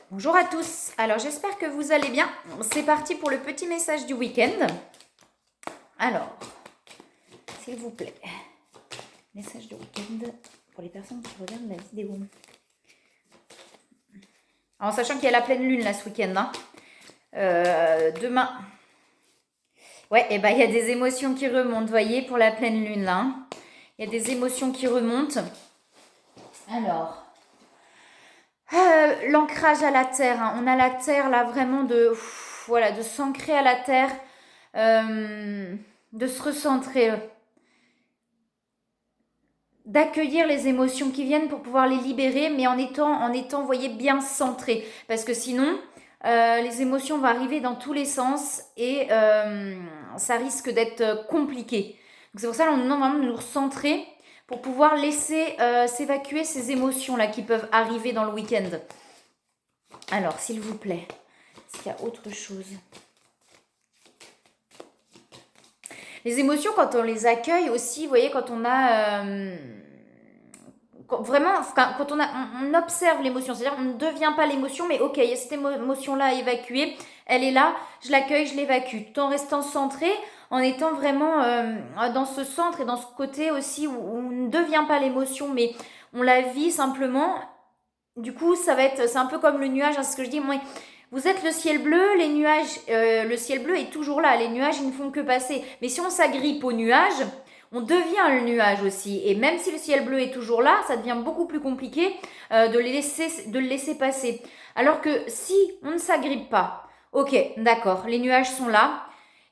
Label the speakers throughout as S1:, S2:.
S1: Bonjour à tous, alors j'espère que vous allez bien. C'est parti pour le petit message du week-end. Alors, s'il vous plaît, message du week-end pour les personnes qui regardent la vidéo. En sachant qu'il y a la pleine lune là ce week-end. Demain. Ouais, et ben il y a des émotions qui remontent, vous voyez, pour la pleine lune là. Il y a des émotions qui remontent. Alors... l'ancrage à la terre, hein. On a la terre là vraiment de s'ancrer à la terre, de se recentrer, d'accueillir les émotions qui viennent pour pouvoir les libérer, mais en étant, vous voyez, bien centré, parce que sinon les émotions vont arriver dans tous les sens et ça risque d'être compliqué. Donc c'est pour ça qu'on nous demande vraiment de nous recentrer pour pouvoir laisser s'évacuer ces émotions-là qui peuvent arriver dans le week-end. Alors, s'il vous plaît, est-ce qu'il y a autre chose? Les émotions, quand on les accueille aussi, vous voyez, quand on a... quand on observe l'émotion, c'est-à-dire on ne devient pas l'émotion, mais ok, il y a cette émotion-là à évacuer, elle est là, je l'accueille, je l'évacue, tout en restant centré, en étant vraiment dans ce centre et dans ce côté aussi où on ne devient pas l'émotion, mais on la vit simplement. Du coup, c'est un peu comme le nuage, hein, c'est ce que je dis, moi, vous êtes le ciel bleu, les nuages, le ciel bleu est toujours là, les nuages, ils ne font que passer. Mais si on s'agrippe au nuage, on devient le nuage aussi. Et même si le ciel bleu est toujours là, ça devient beaucoup plus compliqué de le laisser passer. Alors que si on ne s'agrippe pas, ok, d'accord, les nuages sont là,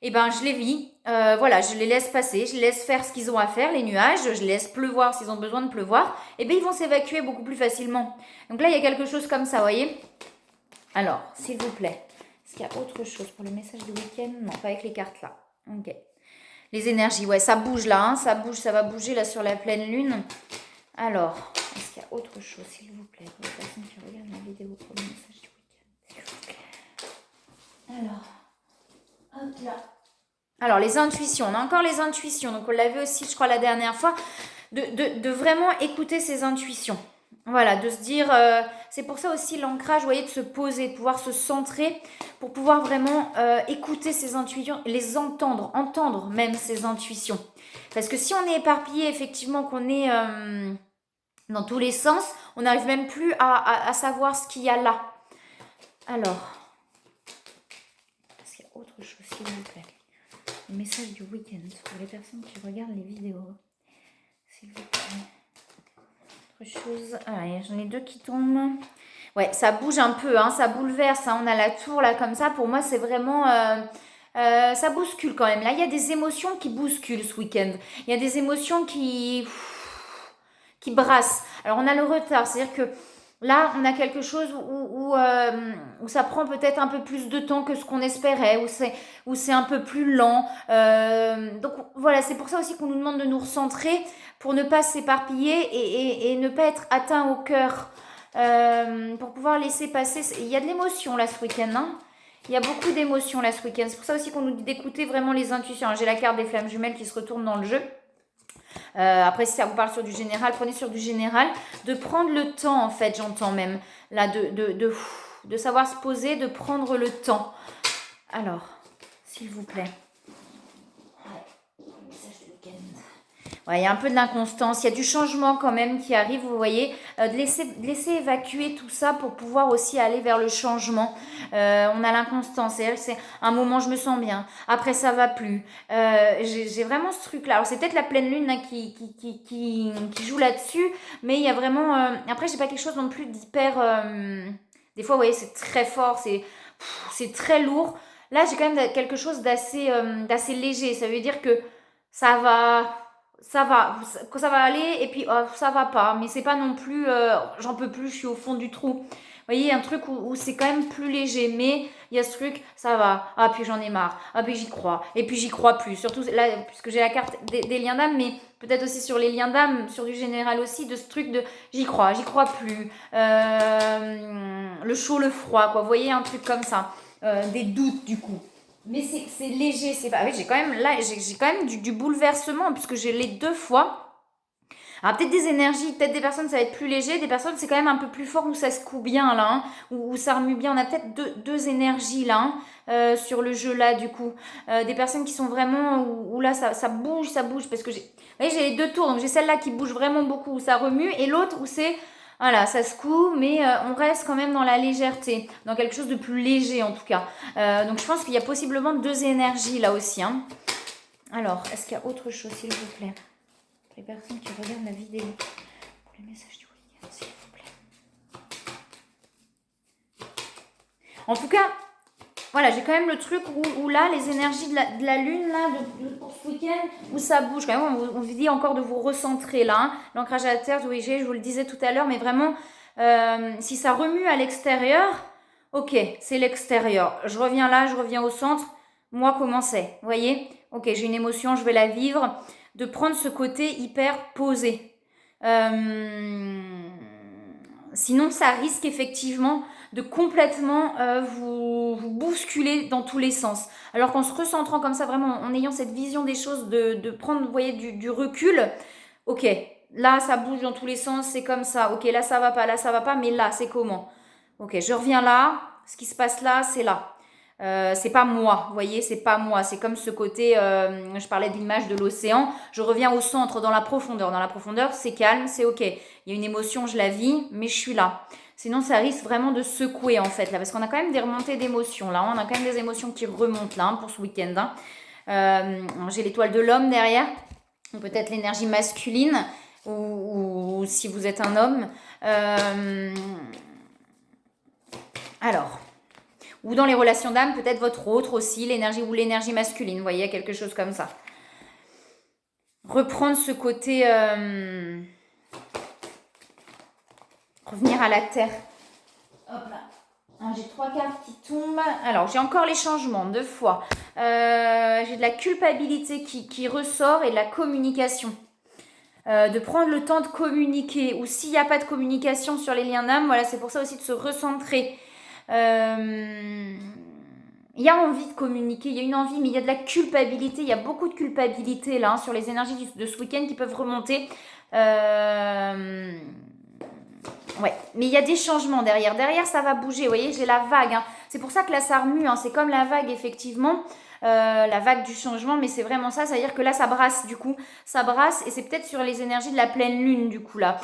S1: et ben je les vis, je les laisse passer, je les laisse faire ce qu'ils ont à faire, les nuages, je les laisse pleuvoir s'ils ont besoin de pleuvoir, et ben ils vont s'évacuer beaucoup plus facilement. Donc là, il y a quelque chose comme ça, vous voyez. Alors, s'il vous plaît, est-ce qu'il y a autre chose pour le message du week-end? Non, pas avec les cartes là. Ok. Les énergies, ouais, ça bouge là, hein, ça bouge, ça va bouger là sur la pleine lune. Alors, est-ce qu'il y a autre chose, s'il vous plaît, pour les personnes qui regardent la vidéo pour le message du week-end, s'il vous plaît. Alors, hop là. Alors, les intuitions, on a encore les intuitions, donc on l'avait aussi, je crois, la dernière fois, de vraiment écouter ses intuitions. Voilà, de se dire, c'est pour ça aussi l'ancrage, vous voyez, de se poser, de pouvoir se centrer, pour pouvoir vraiment écouter ses intuitions, les entendre même ses intuitions. Parce que si on est éparpillé, effectivement, qu'on est dans tous les sens, on n'arrive même plus à savoir ce qu'il y a là. Alors, est-ce qu'il y a autre chose, s'il vous plaît? Le message du week-end pour les personnes qui regardent les vidéos, s'il vous plaît. Autre chose. Ah, j'en ai deux qui tombent. Ouais, ça bouge un peu, hein, ça bouleverse. Hein, on a la tour là comme ça. Pour moi, c'est vraiment... ça bouscule quand même. Là, il y a des émotions qui bousculent ce week-end. Il y a des émotions qui brassent. Alors, on a le retard. C'est-à-dire que là, on a quelque chose où ça prend peut-être un peu plus de temps que ce qu'on espérait, où c'est un peu plus lent. Donc voilà, c'est pour ça aussi qu'on nous demande de nous recentrer pour ne pas s'éparpiller et ne pas être atteint au cœur, pour pouvoir laisser passer. Il y a de l'émotion là ce week-end, hein. Il y a beaucoup d'émotions là ce week-end. C'est pour ça aussi qu'on nous dit d'écouter vraiment les intuitions. J'ai la carte des flammes jumelles qui se retourne dans le jeu. Après, si ça vous parle sur du général, prenez sur du général. De prendre le temps, en fait, j'entends même, là, de savoir se poser, de prendre le temps. Alors, s'il vous plaît. Ouais, il y a un peu de l'inconstance, il y a du changement quand même qui arrive, vous voyez, de laisser évacuer tout ça pour pouvoir aussi aller vers le changement. On a l'inconstance, c'est un moment je me sens bien, après ça va plus. J'ai vraiment ce truc-là. Alors c'est peut-être la pleine lune hein, qui joue là-dessus, mais il y a vraiment... après, j'ai pas quelque chose non plus d'hyper... des fois, vous voyez, c'est très fort, c'est très lourd. Là, j'ai quand même quelque chose d'assez léger. Ça veut dire que ça va aller et puis ça va pas, mais c'est pas non plus j'en peux plus, je suis au fond du trou. Vous voyez, un truc où c'est quand même plus léger, mais il y a ce truc, ça va, ah puis j'en ai marre, ah puis j'y crois, et puis j'y crois plus, surtout là, puisque j'ai la carte des liens d'âme, mais peut-être aussi sur les liens d'âme, sur du général aussi, de ce truc de j'y crois plus, le chaud, le froid, quoi, vous voyez, un truc comme ça, des doutes du coup. Mais c'est léger, c'est pas. Oui, j'ai quand même du bouleversement puisque j'ai les deux fois. Alors peut-être des énergies, peut-être des personnes ça va être plus léger, des personnes c'est quand même un peu plus fort où ça secoue bien là, hein, où ça remue bien. On a peut-être deux énergies là, hein, sur le jeu là du coup. Des personnes qui sont vraiment, où là ça bouge, parce que j'ai les deux tours, donc j'ai celle-là qui bouge vraiment beaucoup, où ça remue, et l'autre où c'est, voilà, ça secoue, mais on reste quand même dans la légèreté, dans quelque chose de plus léger en tout cas. Donc je pense qu'il y a possiblement deux énergies là aussi, hein. Alors, est-ce qu'il y a autre chose, s'il vous plaît? Les personnes qui regardent la vidéo. Pour les messages du week-end, s'il vous plaît. En tout cas, voilà, j'ai quand même le truc où là, les énergies de la lune, là, pour ce week-end, où ça bouge. Quand même, on vous dit encore de vous recentrer, là. Hein. L'ancrage à terre, oui, je vous le disais tout à l'heure, mais vraiment, si ça remue à l'extérieur, ok, c'est l'extérieur. Je reviens là, je reviens au centre. Moi, comment c'est? Vous voyez? Ok, j'ai une émotion, je vais la vivre. De prendre ce côté hyper posé. Sinon, ça risque effectivement de complètement vous bousculer dans tous les sens. Alors qu'en se recentrant comme ça, vraiment en ayant cette vision des choses, de prendre, vous voyez, du recul, ok, là ça bouge dans tous les sens, c'est comme ça, ok, là ça va pas, mais là c'est comment? Ok, je reviens là, ce qui se passe là, c'est là. C'est pas moi, vous voyez, c'est pas moi. C'est comme ce côté, je parlais de l'image de l'océan. Je reviens au centre, dans la profondeur. Dans la profondeur, c'est calme, c'est ok. Il y a une émotion, je la vis, mais je suis là. Sinon, ça risque vraiment de secouer en fait là, parce qu'on a quand même des remontées d'émotions là. On a quand même des émotions qui remontent là, hein, pour ce week-end. Hein. J'ai l'étoile de l'homme derrière, ou peut-être l'énergie masculine, ou si vous êtes un homme. Alors. Ou dans les relations d'âme, peut-être votre autre aussi, l'énergie masculine, vous voyez, quelque chose comme ça. Reprendre ce côté... revenir à la terre. Hop là. J'ai 3 cartes qui tombent. Alors, j'ai encore les changements, 2 fois. J'ai de la culpabilité qui ressort et de la communication. De prendre le temps de communiquer. Ou s'il n'y a pas de communication sur les liens d'âme, voilà, c'est pour ça aussi de se recentrer. Il y a envie de communiquer, il y a une envie, mais il y a de la culpabilité, il y a beaucoup de culpabilité là, hein, sur les énergies de ce week-end qui peuvent remonter. Ouais, mais il y a des changements derrière. Derrière, ça va bouger, vous voyez, j'ai la vague. Hein. C'est pour ça que là, ça remue, hein. C'est comme la vague, effectivement. La vague du changement, mais c'est vraiment ça, c'est-à-dire que là ça brasse du coup, ça brasse et c'est peut-être sur les énergies de la pleine lune du coup là.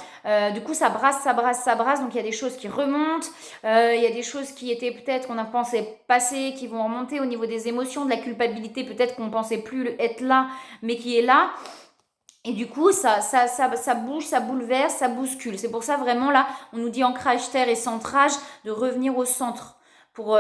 S1: Du coup ça brasse, donc il y a des choses qui remontent, il y a des choses qui étaient peut-être qu'on a pensé passer, qui vont remonter au niveau des émotions, de la culpabilité peut-être qu'on pensait plus être là, mais qui est là. Et du coup, ça bouge, ça bouleverse, ça bouscule. C'est pour ça vraiment là, on nous dit ancrage terre et centrage, de revenir au centre. Pour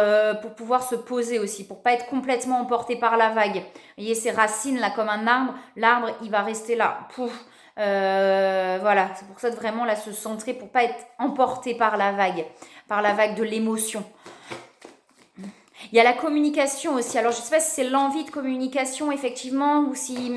S1: pouvoir se poser aussi, pour pas être complètement emporté par la vague. Vous voyez ces racines là comme un arbre, l'arbre il va rester là. Pouf. Voilà, c'est pour ça de vraiment là se centrer pour pas être emporté par la vague de l'émotion. Il y a la communication aussi. Alors je sais pas si c'est l'envie de communication effectivement ou si...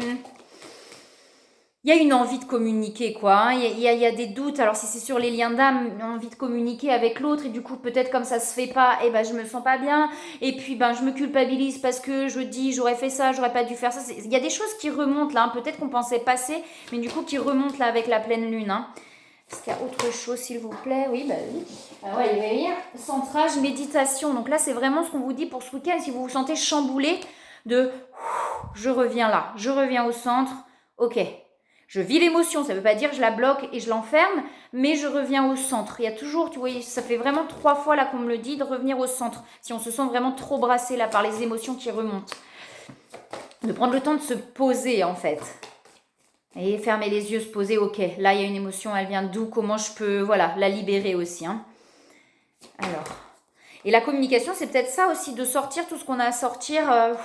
S1: Il y a une envie de communiquer, quoi. Hein. Il y a des doutes. Alors, si c'est sur les liens d'âme, envie de communiquer avec l'autre, et du coup, peut-être comme ça se fait pas, et ben, je me sens pas bien. Et puis, ben, je me culpabilise parce que je dis, j'aurais fait ça, j'aurais pas dû faire ça. Il y a des choses qui remontent là. Hein. Peut-être qu'on pensait passer, mais du coup, qui remontent là avec la pleine lune. Hein. Est-ce qu'il y a autre chose, s'il vous plaît? Oui, bah oui. Ouais, il va y avoir centrage, méditation. Donc là, c'est vraiment ce qu'on vous dit pour ce week-end. Si vous vous sentez chamboulé, je reviens là, je reviens au centre. Ok. Je vis l'émotion, ça ne veut pas dire que je la bloque et je l'enferme, mais je reviens au centre. Il y a toujours, tu vois, ça fait vraiment 3 fois là qu'on me le dit, de revenir au centre. Si on se sent vraiment trop brassé là par les émotions qui remontent. De prendre le temps de se poser en fait. Et fermer les yeux, se poser, ok, là il y a une émotion, elle vient d'où, comment je peux, voilà, la libérer aussi. Hein. Alors, et la communication, c'est peut-être ça aussi, de sortir tout ce qu'on a à sortir. Vous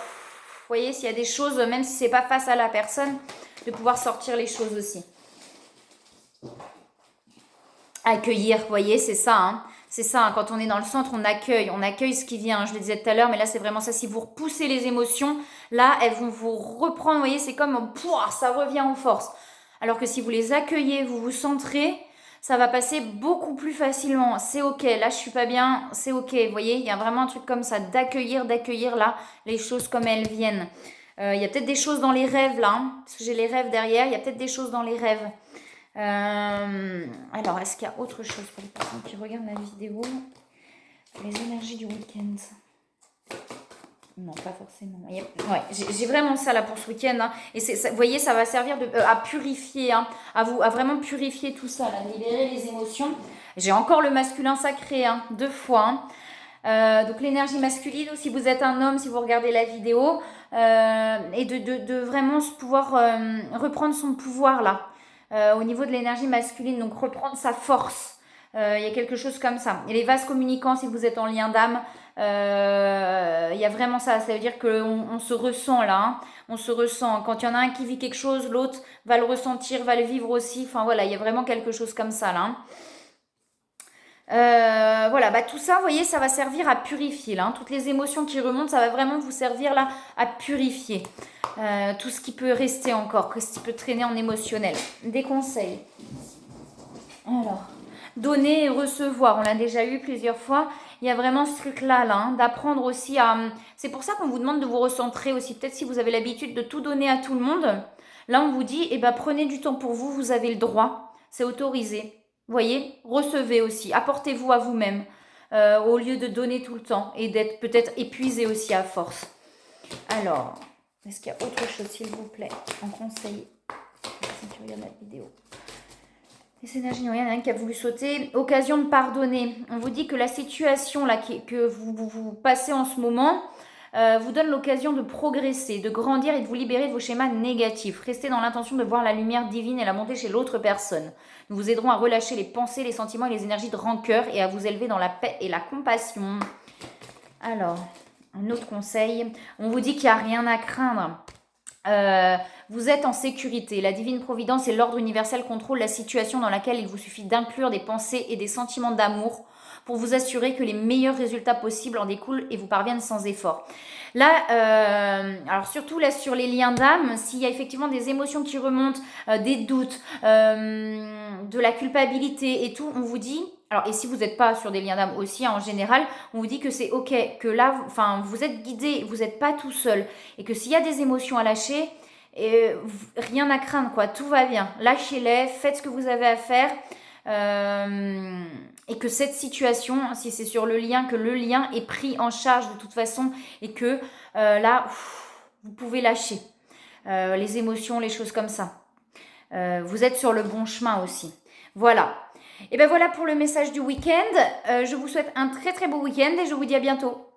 S1: voyez, s'il y a des choses, même si c'est pas face à la personne, de pouvoir sortir les choses aussi. Accueillir, vous voyez, c'est ça. Hein. C'est ça, hein. Quand on est dans le centre, on accueille ce qui vient. Je le disais tout à l'heure, mais là, c'est vraiment ça. Si vous repoussez les émotions, là, elles vont vous reprendre. Vous voyez, c'est comme, ça revient en force. Alors que si vous les accueillez, vous vous centrez, ça va passer beaucoup plus facilement. C'est ok, là, je suis pas bien, c'est ok. Vous voyez, il y a vraiment un truc comme ça, d'accueillir là, les choses comme elles viennent. Il y a peut-être des choses dans les rêves là, hein, parce que j'ai les rêves derrière, il y a peut-être des choses dans les rêves. Alors, est-ce qu'il y a autre chose pour les personnes qui regardent la vidéo? Les énergies du week-end. Non, pas forcément. Ouais, j'ai vraiment ça là pour ce week-end. Hein. Et vous voyez, ça va servir à purifier, hein, à vraiment purifier tout ça, là, libérer les émotions. J'ai encore le masculin sacré, hein, 2 fois. Hein. Donc l'énergie masculine, si vous êtes un homme, si vous regardez la vidéo, et de vraiment pouvoir reprendre son pouvoir là, au niveau de l'énergie masculine, donc reprendre sa force. Il y a quelque chose comme ça. Et les vases communicants, si vous êtes en lien d'âme, il y a vraiment ça. Ça veut dire qu'on se ressent là. Hein. On se ressent. Quand il y en a un qui vit quelque chose, l'autre va le ressentir, va le vivre aussi. Enfin voilà, il y a vraiment quelque chose comme ça là. Hein. Voilà, bah tout ça, vous voyez, ça va servir à purifier. Là, hein. Toutes les émotions qui remontent, ça va vraiment vous servir là à purifier. Tout ce qui peut rester encore, ce qui peut traîner en émotionnel. Des conseils. Alors, donner et recevoir, on l'a déjà eu plusieurs fois. Il y a vraiment ce truc-là, hein, d'apprendre aussi à... C'est pour ça qu'on vous demande de vous recentrer aussi. Peut-être si vous avez l'habitude de tout donner à tout le monde, là on vous dit, eh ben, prenez du temps pour vous, vous avez le droit, c'est autorisé. Vous voyez, recevez aussi, apportez-vous à vous-même, au lieu de donner tout le temps et d'être peut-être épuisé aussi à force. Alors, est-ce qu'il y a autre chose, s'il vous plaît, en conseil? Si tu regardes la vidéo. Les énergies, il y en a un qui a voulu sauter. Occasion de pardonner. On vous dit que la situation là, que vous passez en ce moment vous donne l'occasion de progresser, de grandir et de vous libérer de vos schémas négatifs. Restez dans l'intention de voir la lumière divine et la monter chez l'autre personne. Nous vous aiderons à relâcher les pensées, les sentiments et les énergies de rancœur et à vous élever dans la paix et la compassion. Alors, un autre conseil. On vous dit qu'il n'y a rien à craindre. Vous êtes en sécurité. La divine providence et l'ordre universel contrôlent la situation dans laquelle il vous suffit d'inclure des pensées et des sentiments d'amour pour vous assurer que les meilleurs résultats possibles en découlent et vous parviennent sans effort. Là, alors surtout là sur les liens d'âme, s'il y a effectivement des émotions qui remontent, des doutes, de la culpabilité et tout, on vous dit... Alors, et si vous n'êtes pas sur des liens d'âme aussi, en général, on vous dit que c'est ok, que là, enfin, vous êtes guidé, vous n'êtes pas tout seul. Et que s'il y a des émotions à lâcher, rien à craindre, quoi. Tout va bien. Lâchez-les, faites ce que vous avez à faire. Et que cette situation, si c'est sur le lien, que le lien est pris en charge de toute façon et que là, vous pouvez lâcher les émotions, les choses comme ça. Vous êtes sur le bon chemin aussi. Voilà. Et ben voilà pour le message du week-end. Je vous souhaite un très très beau week-end et je vous dis à bientôt.